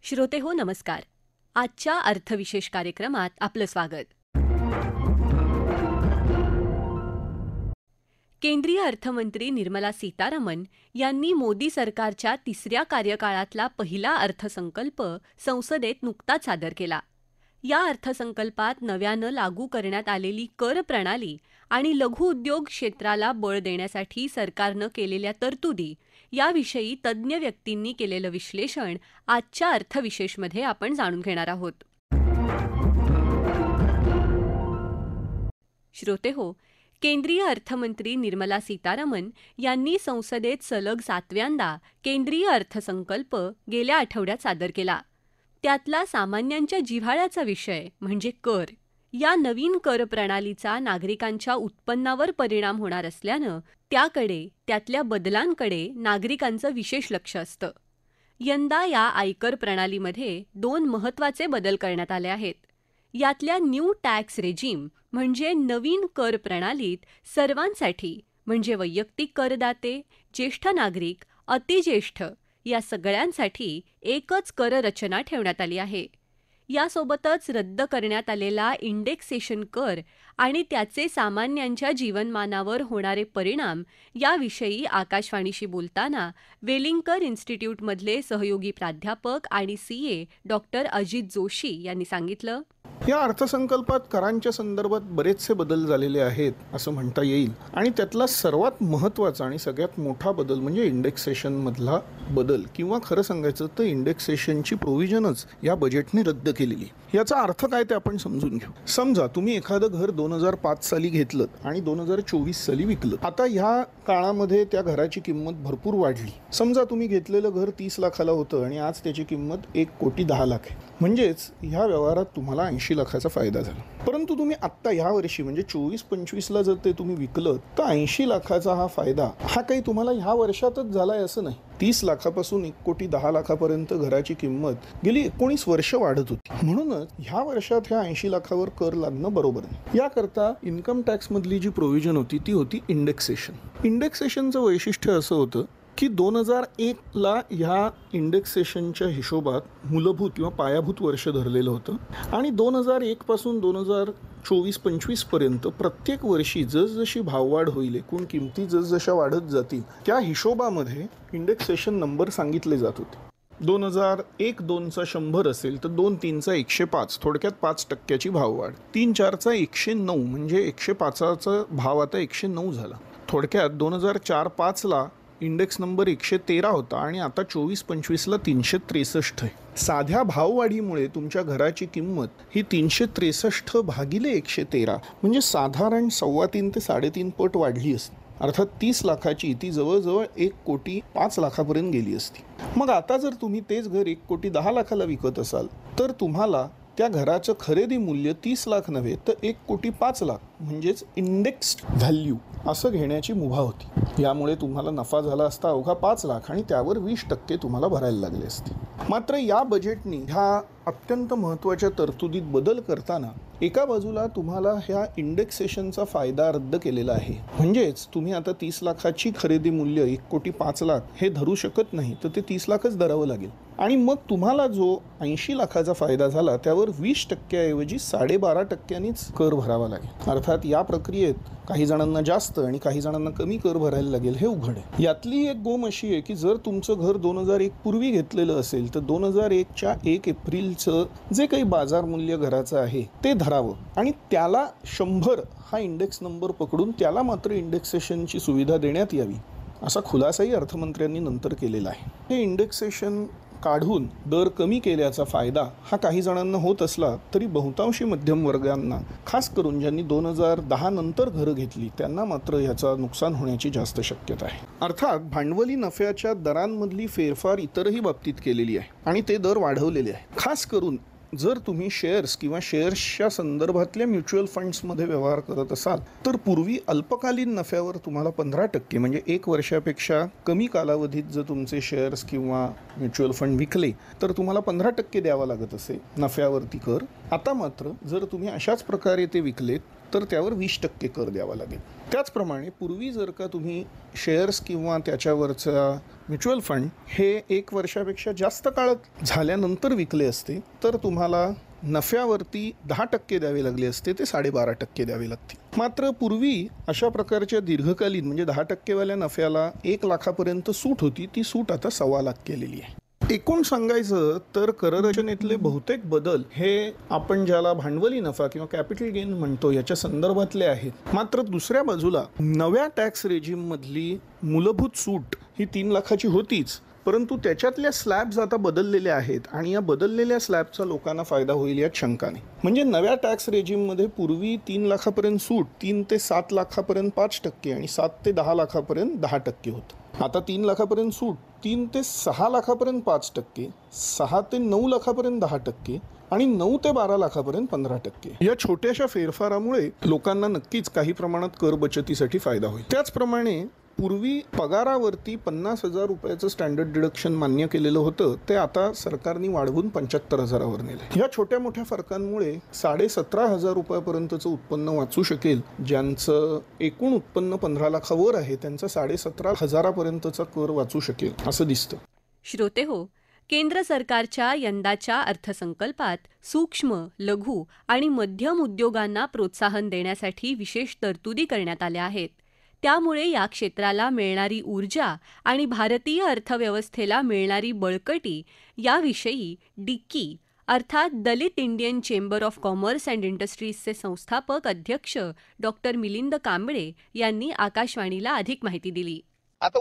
श्रोते हो नमस्कार. आजच्या अर्थविशेष कार्यक्रमात आपलं स्वागत. केंद्रीय अर्थमंत्री निर्मला सीतारामन यांनी मोदी सरकारच्या तिसऱ्या कार्यकाळातला पहिला अर्थसंकल्प संसदेत नुकताच सादर केला. या अर्थसंकल्पात नव्यानं लागू करण्यात आलेली कर प्रणाली आणि लघु उद्योग क्षेत्राला बळ देण्यासाठी सरकारनं केलेल्या तरतुदी याविषयी तज्ज्ञ व्यक्तींनी केलेलं विश्लेषण आजच्या अर्थविशेषमध्ये आपण जाणून घेणार आहोत. श्रोते हो, केंद्रीय अर्थमंत्री निर्मला सीतारामन यांनी संसदेत सलग 7व्यांदा केंद्रीय अर्थसंकल्प गेल्या आठवड्यात सादर केला. त्यातला सामान्यांच्या जिव्हाळ्याचा विषय म्हणजे कर. या नवीन कर प्रणालीचा नागरिकांच्या उत्पन्नावर परिणाम होणार असल्यानं त्यातल्या बदलांकडे नागरिकांचं विशेष लक्ष असतं. यंदा या आयकर प्रणालीमध्ये 2 महत्त्वाचे बदल करण्यात आले आहेत. यातल्या न्यू टॅक्स रेजिम म्हणजे नवीन कर प्रणालीत सर्वांसाठी म्हणजे वैयक्तिक करदाते, ज्येष्ठ नागरिक, अतिज्येष्ठ या सगळ्यांसाठी एकच कर रचना ठेवण्यात आली आहे. यासोबतच रद्द करण्यात आलेला इंडेक्सेशन कर आणि त्याचे सामान्यांच्या जीवनमानावर होणारे परिणाम याविषयी आकाशवाणीशी बोलताना वेलिंगकर इन्स्टिट्यूटमधले सहयोगी प्राध्यापक आणि CA डॉक्टर अजित जोशी यांनी सांगितलं. या अर्थसंकल्पात करांच्या संदर्भात बरेचसे बदल झालेले आहेत असं म्हणता येईल आणि त्यातला सर्वात महत्त्वाचा आणि सगळ्यात मोठा बदल म्हणजे इंडेक्सेशनमधला बदल किंवा खरं सांगायचं तर इंडेक्सेशनची प्रोव्हिजनच या बजेटने रद्द केलेली. याचा अर्थ काय ते आपण समजून घेऊ. समजा तुम्ही एखादं घर 2005 साली घेतलं आणि 2024 साली विकलं. आता ह्या काळामध्ये त्या घराची किंमत भरपूर वाढली. समजा तुम्ही घेतलेलं घर 30 लाखाला होतं आणि आज त्याची किंमत 1,10,00,000 आहे. म्हणजेच ह्या व्यवहारात तुम्हाला 80 लाखाचा फायदा झाला. परंतु तुम्ही आत्ता ह्या वर्षी म्हणजे 24-25ला जर ते तुम्ही विकलं तर 80 लाखाचा हा फायदा हा काही तुम्हाला ह्या वर्षातच झालाय असं नाही. 30 लाखापासून 1,10,00,000पर्यंत घराची किंमत गेली 19 वर्ष वाढत होती. म्हणूनच ह्या वर्षात ह्या 80 लाखावर कर लागणं बरोबर नाही. याकरता इन्कम टॅक्स मधली जी प्रोव्हिजन होती ती होती इंडेक्सेशन. इंडेक्सेशनचं वैशिष्ट्य असं होतं की 2001ला ह्या इंडेक्सेशनच्या हिशोबात मूलभूत किंवा पायाभूत वर्ष धरलेलं होतं आणि 2001 पासून 2024-25 पर्यंत प्रत्येक वर्षी जसजशी भाववाढ होईल, एकूण किमती जसजशा वाढत जातील त्या हिशोबामध्ये इंडेक्सेशन नंबर सांगितले जात होते. 2001-2चा 100 असेल तर 2-3चा 105, थोडक्यात 5% भाववाढ. 3-4चा 109 म्हणजे 105चा भाव आता 109 झाला. थोडक्यात 2004-5ला इंडेक्स नंबर 113 होता आणि आता 24-25ला 363 आहे. साध्या भाववाढीमुळे तुमच्या घराची किंमत ही 363 भागिले 113 म्हणजे साधारण 3.25 ते 3.5 पट वाढली असती. अर्थात 30 लाखाची ती जवळजवळ 1,05,00,000 गेली असती. मग आता जर तुम्ही तेच घर 1,10,00,000 विकत असाल तर तुम्हाला त्या घराचं खरेदी मूल्य 30 लाख नव्हे तर 1,05,00,000 म्हणजेच इंडेक्स्ड व्हॅल्यू असं घेण्याची मुभा होती. यामुळे तुम्हाला नफा झाला असता अवघा 5 लाख आणि त्यावर 20% तुम्हाला भरायला लागले असते. मात्र या बजेटने ह्या अत्यंत महत्त्वाच्या तरतुदीत बदल करताना एका बाजूला तुम्हाला ह्या इंडेक्सेशनचा फायदा रद्द केलेला आहे. म्हणजेच तुम्ही आता 30 लाखाची खरेदी मूल्य 1,05,00,000 हे धरू शकत नाही तर ते 30 लाखच धरावं लागेल आणि मग तुम्हाला जो 80 लाखाचा फायदा झाला त्यावर 20% ऐवजी 12.5%नीच कर भरावा लागेल. अर्थात या प्रक्रियेत काही जणांना जास्त आणि काही जणांना कमी कर भरायला लागेल हे उघड आहे. यातली एक गोम अशी आहे की जर तुमचं घर 2001 पूर्वी घेतलेलं असेल तर 2001च्या 1 एप्रिलचं जे काही बाजार मूल्य घराचं आहे ते धरावं आणि त्याला 100 हा इंडेक्स नंबर पकडून त्याला मात्र इंडेक्सेशनची सुविधा देण्यात यावी असा खुलासाही अर्थमंत्र्यांनी नंतर केलेला आहे. हे इंडेक्सेशन काढून दर कमी केल्याचा फायदा हा काही जणांना होत असला तरी बहुतांशी मध्यम वर्गांना, खास करून ज्यांनी 2010 नंतर घरं घेतली त्यांना मात्र याचा नुकसान होण्याची जास्त शक्यता आहे. अर्थात भांडवली नफ्याच्या दरांमधली फेरफार इतरही बाबतीत केलेली आहे आणि ते दर वाढवलेले आहे. खास करून जर तुम्ही शेअर्स किंवा शेअर्सच्या संदर्भातल्या म्युच्युअल फंड्समध्ये व्यवहार करत असाल तर पूर्वी अल्पकालीन नफ्यावर तुम्हाला 15% म्हणजे 1 वर्षापेक्षा कमी कालावधीत जर तुमचे शेअर्स किंवा म्युच्युअल फंड विकले तर तुम्हाला 15% द्यावा लागत असे नफ्यावरती कर. आता मात्र जर तुम्ही अशाच प्रकारे ते विकलेत तर त्यावर 20% कर द्यावा लागेल. त्याचप्रमाणे पूर्वी जर का तुम्ही शेअर्स किंवा त्याच्यावरचा म्युच्युअल फंड हे 1 वर्षापेक्षा जास्त काळ झाल्यानंतर विकले असते तर तुम्हाला नफ्यावरती 10% द्यावे लागले असते, ते 12.5% द्यावे लागतील. मात्र पूर्वी अशा प्रकारच्या दीर्घकालीन म्हणजे 10% वाल्या नफ्याला 1 लाखापर्यंत सूट होती, ती सूट आता 1.25 लाख केलेली आहे. एकूण सांगायचं तर कररचनेतले बहुतेक बदल हे आपण ज्याला भांडवली नफा किंवा कॅपिटल गेन म्हणतो याच्या संदर्भातले आहेत. मात्र दुसऱ्या बाजूला नव्या टॅक्स रेजिममधली मूलभूत सूट ही 3 लाखाची होतीच, परंतु त्याच्यातल्या स्लॅब्स आता बदललेल्या आहेत आणि या बदललेल्या स्लॅबचा लोकांना फायदा होईल यात शंका नाही. म्हणजे नव्या टॅक्स रेजिममध्ये पूर्वी 3 लाखापर्यंत सूट 3 ते 7 लाखापर्यंत 5% आणि 7 ते 10 लाखापर्यंत 10% होतं. आता 3 लाखापर्यंत सूट 3 ते 6 लाखापर्यंत 5%, 6 ते 9 लाखापर्यंत 10% आणि 9 ते 12 लाखापर्यंत 15%. या छोट्याशा फेरफारामुळे लोकांना नक्कीच काही प्रमाणात कर बचतीसाठी फायदा होईल. त्याचप्रमाणे पूर्वी पगारावरती 50,000 रुपयाचं स्टँडर्ड डिडक्शन मान्य केलेलं होतं, ते आता सरकारने वाढवून 75,000वर नेलं. ह्या छोट्या मोठ्या फरकांमुळे 17,500 रुपयापर्यंतचं उत्पन्न वाचू शकेल. ज्यांचं एकूण उत्पन्न 15 लाखावर आहे त्यांचा 17,500पर्यंतचा कर वाचू शकेल असं दिसतं. श्रोते हो, केंद्र सरकारच्या यंदाच्या अर्थसंकल्पात सूक्ष्म, लघु आणि मध्यम उद्योगांना प्रोत्साहन देण्यासाठी विशेष तरतुदी करण्यात आल्या आहेत. त्यामुळे या क्षेत्राला मिळणारी ऊर्जा आणि भारतीय अर्थव्यवस्थेला मिळणारी बळकटी याविषयी डिक्की अर्थात Dalit Indian chamber of commerce and इंडस्ट्रीजचे संस्थापक अध्यक्ष डॉक्टर मिलिंद कांबळे यांनी आकाशवाणीला अधिक माहिती दिली. आता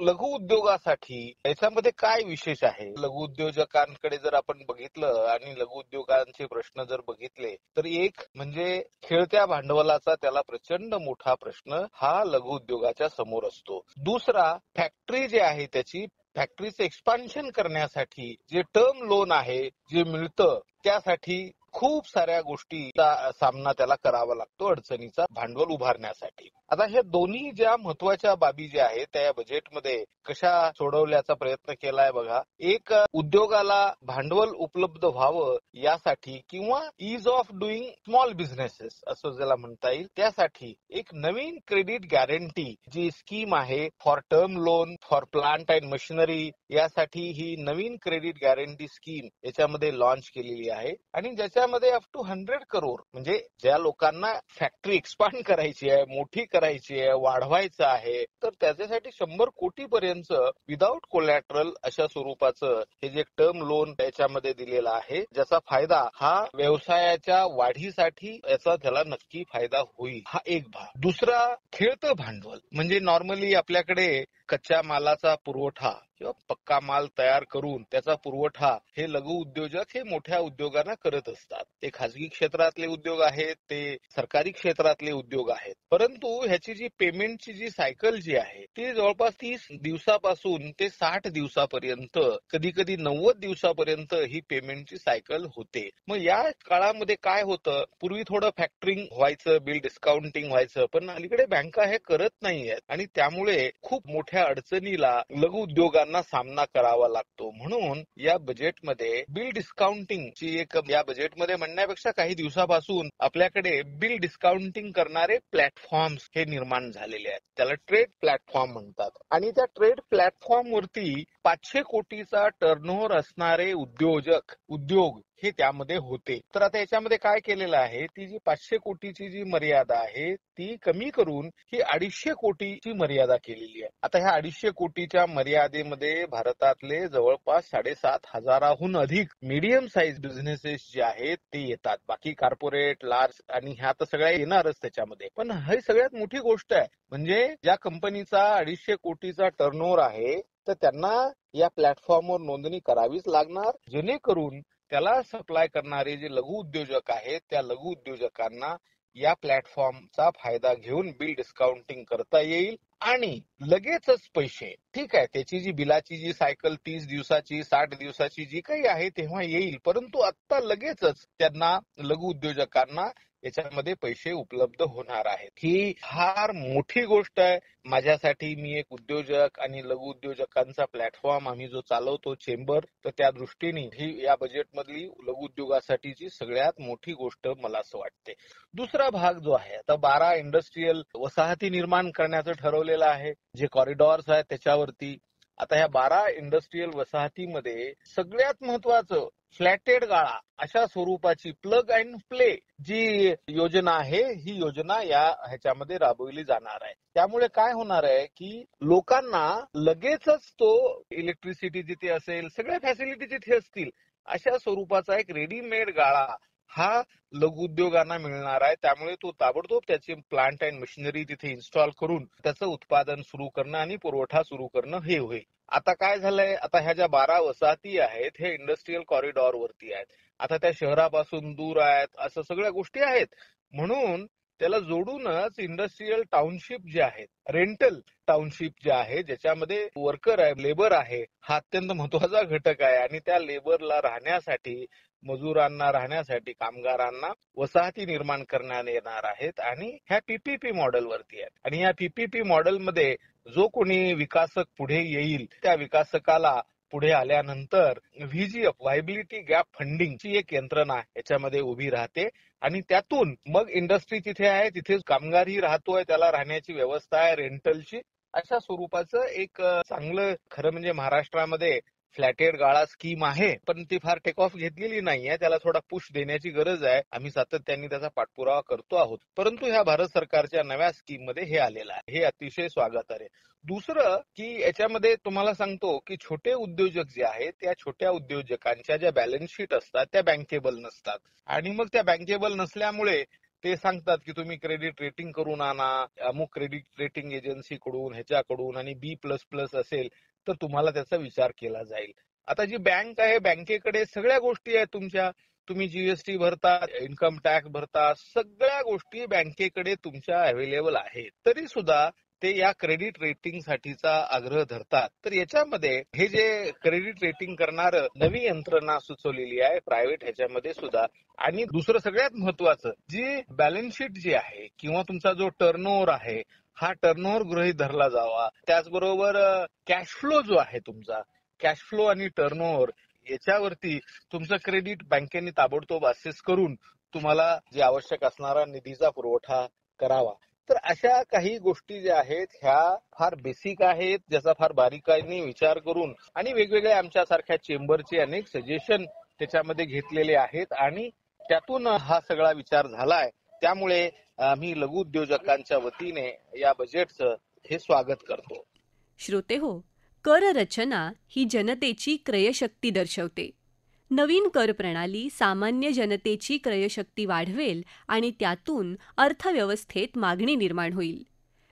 लघु उद्योगासाठी याच्यामध्ये काय विशेष आहे? लघु उद्योजकांकडे जर आपण बघितलं आणि लघु उद्योगांचे प्रश्न जर बघितले तर एक म्हणजे खेळत्या भांडवलाचा त्याला प्रचंड मोठा प्रश्न हा लघु उद्योगाच्या समोर असतो. दुसरा, फॅक्टरी जे आहे त्याची फॅक्टरीचं एक्सपान्शन करण्यासाठी जे टर्म लोन आहे जे मिळतं त्यासाठी खूप साऱ्या गोष्टीचा सामना त्याला करावा लागतो अडचणीचा भांडवल उभारण्यासाठी. आता ह्या दोन्ही ज्या महत्वाच्या बाबी ज्या आहेत त्या बजेटमध्ये कशा सोडवल्याचा प्रयत्न केलाय बघा. एक, उद्योगाला भांडवल उपलब्ध व्हावं यासाठी किंवा is of doing small businesses असं ज्याला म्हणता येईल त्यासाठी एक नवीन क्रेडिट गॅरंटी जी स्कीम आहे for term loan for plant and machinery, यासाठी ही नवीन क्रेडिट गॅरंटी स्कीम याच्यामध्ये लॉन्च केलेली आहे आणि ज्याच्यामध्ये अप टू 100 करोड म्हणजे ज्या लोकांना फॅक्टरी एक्सपांड करायची आहे, मोठी करायची आहे, वाढवायचं आहे तर त्याच्यासाठी 100 कोटीपर्यंत विदाउट कोलॅटरल अशा स्वरूपाचं हे जे टर्म लोन त्याच्यामध्ये दिलेला आहे, ज्याचा फायदा हा व्यवसायाच्या वाढीसाठी याचा त्याला नक्की फायदा होईल. हा एक भाग. दुसरा, खेळतं भांडवल म्हणजे नॉर्मली आपल्याकडे कच्च्या मालाचा पुरवठा किंवा पक्का माल तयार करून त्याचा पुरवठा हे लघु उद्योजक हे मोठ्या उद्योगांना करत असतात. ते खाजगी क्षेत्रातले उद्योग आहेत, ते सरकारी क्षेत्रातले उद्योग आहेत. परंतु ह्याची जी पेमेंटची जी सायकल जी आहे ती जवळपास 30 दिवसापासून ते 60 दिवसापर्यंत कधी कधी 90 दिवसापर्यंत ही पेमेंटची सायकल होते. मग या काळामध्ये काय होतं, पूर्वी थोडं फॅक्टरिंग व्हायचं, बिल डिस्काउंटिंग व्हायचं, पण अलीकडे बँका हे करत नाहीयेत आणि त्यामुळे खूप मोठ्या अडचणीला लघु उद्योगांना सामना करावा लागतो. म्हणून या बजेटमध्ये बिल डिस्काउंटिंगची एक या बजेटमध्ये म्हणण्यापेक्षा काही दिवसापासून आपल्याकडे बिल डिस्काउंटिंग करणारे प्लॅटफॉर्म्स हे निर्माण झालेले आहेत. त्याला ट्रेड प्लॅटफॉर्म म्हणतात आणि त्या ट्रेड प्लॅटफॉर्म वरती 500 कोटीचा टर्नओव्हर असणारे उद्योग हे त्यामध्ये होते. तर आता याच्यामध्ये काय केलेलं आहे, ती जी 500 कोटीची जी मर्यादा आहे ती कमी करून ही 250 कोटीची मर्यादा केलेली आहे. आता ह्या 250 कोटीच्या मर्यादेमध्ये भारतातले जवळपास 7,500हून अधिक मीडियम साईज बिझनेसेस जे आहेत ते येतात. बाकी कॉर्पोरेट, लार्ज आणि ह्या तर सगळ्या येणारच त्याच्यामध्ये. पण ही सगळ्यात मोठी गोष्ट आहे म्हणजे ज्या कंपनीचा 250 कोटीचा टर्नओव्हर आहे तर त्यांना या प्लॅटफॉर्मवर नोंदणी करावीच लागणार, जेणेकरून त्याला सप्लाय करणारे जे लघु उद्योजक आहेत त्या लघु उद्योजकांना या प्लॅटफॉर्मचा फायदा घेऊन बिल डिस्काउंटिंग करता येईल आणि लगेचच पैसे, ठीक आहे त्याची जी बिलाची जी सायकल 30 दिवसाची 60 दिवसाची जी काही आहे तेव्हा येईल, परंतु आता लगेचच त्यांना लघु उद्योजकांना याच्यामध्ये पैसे उपलब्ध होणार आहेत. ही फार मोठी गोष्ट आहे माझ्यासाठी. मी एक उद्योजक आणि लघु उद्योजकांचा प्लॅटफॉर्म आम्ही जो चालवतो चेंबर, तर त्या दृष्टीने ही या बजेटमधली लघु उद्योगासाठीची सगळ्यात मोठी गोष्ट मला असं वाटते. दुसरा भाग जो आहे, आता 12 इंडस्ट्रीयल वसाहती निर्माण करण्याचं ठरवलेलं आहे, जे कॉरिडॉर्स आहेत त्याच्यावरती. आता ह्या 12 इंडस्ट्रीयल वसाहतीमध्ये सगळ्यात महत्वाचं फ्लॅटेड गाळा अशा स्वरूपाची प्लग अँड प्ले जी योजना आहे, ही योजना ह्याच्यामध्ये राबवली जाणार आहे. त्यामुळे काय होणार आहे की लोकांना लगेचच तो इलेक्ट्रिसिटी जिथे असेल, सगळ्या फॅसिलिटी जिथे असतील अशा स्वरूपाचा एक रेडीमेड गाळा हा लघु उद्योगांना मिळणार आहे. त्यामुळे तो ताबडतोब त्याची प्लांट अँड मशिनरी तिथे इन्स्टॉल करून त्याचं उत्पादन सुरू करणं आणि पुरवठा सुरू करणं हे होईल. आता काय झालंय, आता ह्या ज्या 12 वसाहती आहेत हे इंडस्ट्रीयल कॉरिडॉर वरती आहेत. आता त्या शहरापासून दूर आहेत, असं सगळ्या गोष्टी आहेत. म्हणून त्याला जोडूनच इंडस्ट्रीयल टाउनशिप जे आहेत, रेंटल टाउनशिप जे आहे, ज्याच्यामध्ये वर्कर आहे, लेबर आहे, हा अत्यंत महत्वाचा घटक आहे. आणि त्या लेबरला राहण्यासाठी, मजुरांना राहण्यासाठी, कामगारांना वसाहती निर्माण करण्यात येणार आहेत आणि ह्या पीपीपी मॉडेलवरती आहेत. आणि या पीपीपी मॉडेलमध्ये जो कोणी विकासक पुढे येईल त्या विकासकाला पुढे आल्यानंतर व्हीजीएफ व्हायबिलिटी गॅप फंडिंगची एक यंत्रणा याच्यामध्ये उभी राहते आणि त्यातून मग इंडस्ट्री तिथे आहे, तिथे कामगारही राहतोय, त्याला राहण्याची व्यवस्था आहे रेंटलची. अशा स्वरूपाचं एक चांगलं, खरं म्हणजे महाराष्ट्रामध्ये फ्लॅटेड गाळा स्कीम आहे, पण ती फार टेक ऑफ घेतलेली नाहीये. त्याला थोडा पुश देण्याची गरज आहे. आम्ही सातत्याने त्याचा पाठपुरावा करतो आहोत. परंतु ह्या भारत सरकारच्या नव्या स्कीम मध्ये हे आलेलं आहे. हे अतिशय स्वागतार्ह आहे. दुसरं की याच्यामध्ये तुम्हाला सांगतो की छोटे उद्योजक जे आहेत, त्या छोट्या उद्योजकांच्या ज्या बॅलन्स शीट असतात त्या बँकेबल नसतात. आणि मग त्या बँकेबल नसल्यामुळे ते सांगतात की तुम्ही क्रेडिट रेटिंग करून आणा, अमुक क्रेडिट रेटिंग एजन्सीकडून, ह्याच्याकडून, आणि B++ असेल तर तुम्हाला त्याचा विचार केला जाईल. आता जी बँक आहे, बँकेकडे सगळ्या गोष्टी आहेत तुमच्या. तुम्ही जीएसटी भरता, इन्कम टॅक्स भरता, सगळ्या गोष्टी बँकेकडे तुमच्या अवेलेबल आहेत. तरी सुद्धा ते या क्रेडिट रेटिंग साठीचा आग्रह धरतात. तर याच्यामध्ये हे जे क्रेडिट रेटिंग करणारं नवी यंत्रणा सुचवलेली आहे प्रायव्हेट ह्याच्यामध्ये सुद्धा. आणि दुसरं सगळ्यात महत्वाचं, जी बॅलन्स शीट जी आहे किंवा तुमचा जो टर्नओव्हर आहे, हा टर्नओव्हर गृहीत धरला जावा. त्याचबरोबर कॅश फ्लो जो आहे तुमचा, कॅश फ्लो आणि टर्नओव्हर याच्यावरती तुमचं क्रेडिट बँकेने ताबडतोब असेस करून तुम्हाला जे आवश्यक असणारा निधीचा पुरवठा करावा. तर अशा काही गोष्टी ज्या आहेत ह्या फार बेसिक आहेत, ज्याचा फार बारीकाईने विचार करून आणि वेगवेगळ्या आमच्यासारख्या चेंबरचे अनेक सजेशन त्याच्यामध्ये घेतलेले आहेत आणि त्यातून हा सगळा विचार झालाय. त्यामुळे आम्ही लघु उद्योजकांच्या वतीने या बजेटचं हे स्वागत करतो. श्रोतेहो, कर रचना ही जनतेची क्रयशक्ती दर्शवते. नवीन कर प्रणाली सामान्य जनतेची क्रयशक्ती वाढवेल आणि त्यातून अर्थव्यवस्थेत मागणी निर्माण होईल.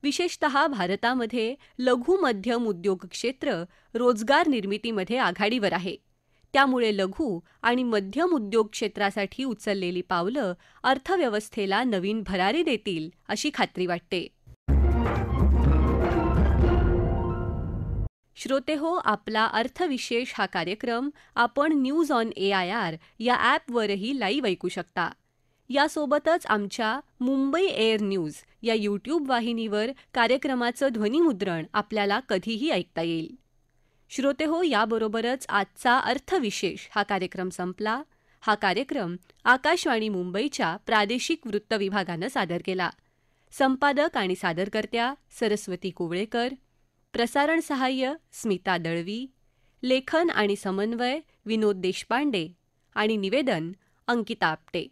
विशेषतः भारतामध्ये लघु मध्यम उद्योग क्षेत्र रोजगार निर्मितीमध्ये आघाडीवर आहे. त्यामुळे लघु आणि मध्यम उद्योग क्षेत्रासाठी उचललेली पावलं अर्थव्यवस्थेला नवीन भरारी देतील अशी खात्री वाटते. श्रोतेहो, आपला अर्थविशेष हा कार्यक्रम आपण न्यूज ऑन AIR या ॲपवरही लाईव्ह ऐकू शकता. यासोबतच आमच्या मुंबई एअर न्यूज या यूट्यूब वाहिनीवर कार्यक्रमाचं ध्वनिमुद्रण आपल्याला कधीही ऐकता येईल. श्रोतेहो, याबरोबरच आजचा अर्थविशेष हा कार्यक्रम संपला. हा कार्यक्रम आकाशवाणी मुंबईच्या प्रादेशिक वृत्त विभागानं सादर केला. संपादक आणि सादरकर्त्या सरस्वती कुवळेकर, प्रसारण सहाय्य स्मिता दळवी, लेखन आणि समन्वय विनोद देशपांडे आणि निवेदन अंकिता आपटे.